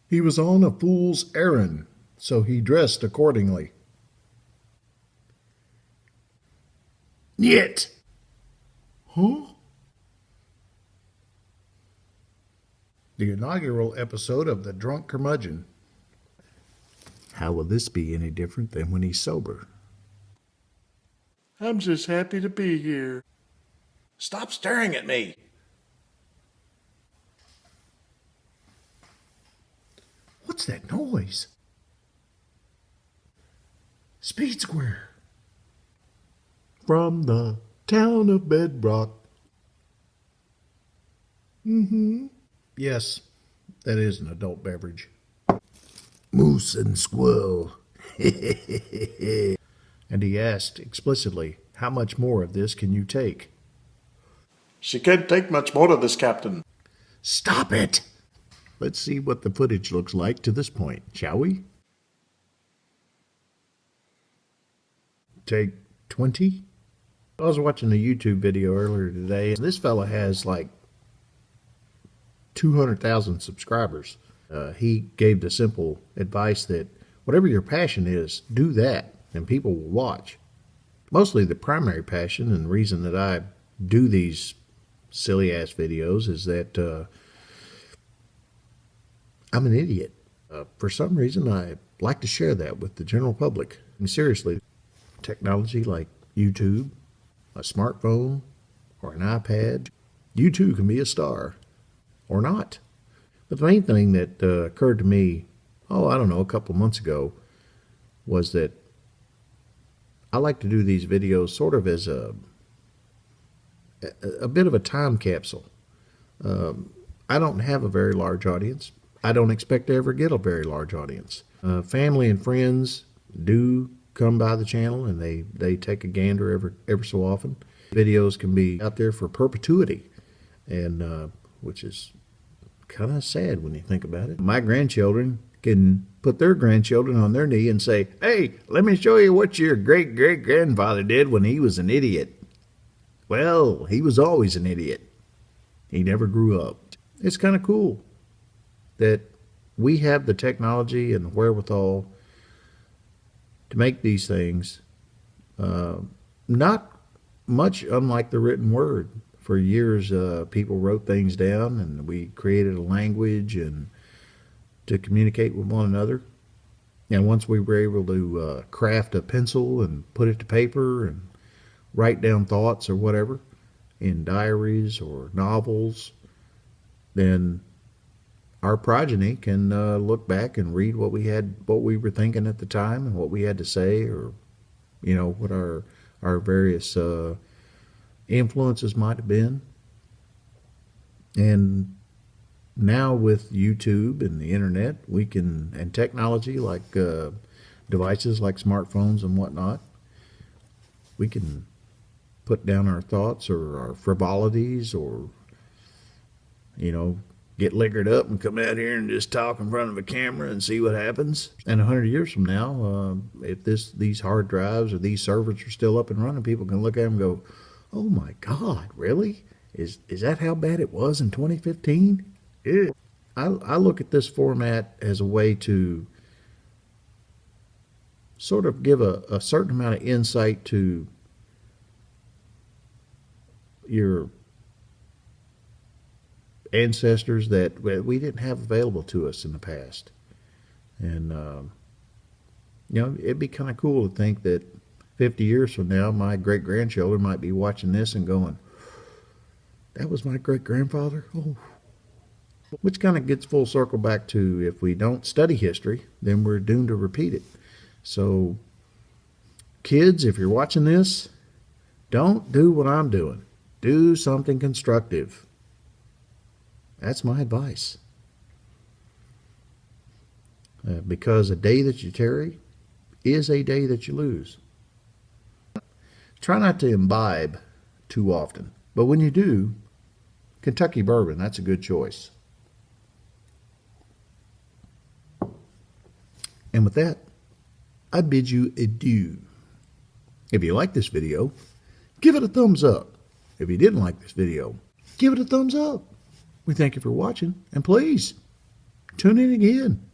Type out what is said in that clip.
He was on a fool's errand, so he dressed accordingly. Niet! Huh? The inaugural episode of The Drunk Curmudgeon. How will this be any different than when he's sober? I'm just happy to be here. Stop staring at me. What's that noise? Speed Square. From the town of Bedrock. Yes, that is an adult beverage. Moose and squirrel. And he asked explicitly, how much more of this can you take? She can't take much more of this, Captain. Stop it! Let's see what the footage looks like to this point, shall we? Take 20? I was watching a YouTube video earlier today. This fella has like 200,000 subscribers. He gave the simple advice that whatever your passion is, do that, and people will watch. Mostly the primary passion and the reason that I do these silly-ass videos is that I'm an idiot. For some reason, I like to share that with the general public. And seriously, technology like YouTube, a smartphone, or an iPad, you too can be a star. Or not. But the main thing that occurred to me, a couple months ago, was that I like to do these videos sort of as a bit of a time capsule. I don't have a very large audience. I don't expect to ever get a very large audience. Family and friends do come by the channel and they take a gander every so often. Videos can be out there for perpetuity, and which is kind of sad when you think about it. My grandchildren can put their grandchildren on their knee and say, "Hey, let me show you what your great-great-grandfather did when he was an idiot." Well, he was always an idiot. He never grew up. It's kind of cool that we have the technology and the wherewithal to make these things not much unlike the written word. For years, people wrote things down, and we created a language and to communicate with one another. And once we were able to craft a pencil and put it to paper and write down thoughts or whatever in diaries or novels, then our progeny can look back and read what we were thinking at the time and what we had to say, or what our various influences might have been. And now with YouTube and the internet, and technology like devices like smartphones and whatnot, we can put down our thoughts or our frivolities, or get liquored up and come out here and just talk in front of a camera and see what happens. And 100 years from now, if these hard drives or these servers are still up and running, people can look at them and go, "Oh my God, really? Is that how bad it was in 2015? Yeah." I look at this format as a way to sort of give a certain amount of insight to your ancestors that we didn't have available to us in the past. And, it'd be kind of cool to think that 50 years from now, my great-grandchildren might be watching this and going, "That was my great-grandfather? Oh." Which kind of gets full circle back to, if we don't study history, then we're doomed to repeat it. So, kids, if you're watching this, don't do what I'm doing. Do something constructive. That's my advice. Because a day that you tarry is a day that you lose. Try not to imbibe too often, but when you do, Kentucky bourbon, that's a good choice. And with that, I bid you adieu. If you like this video, give it a thumbs up. If you didn't like this video, give it a thumbs up. We thank you for watching, and please Tune in again.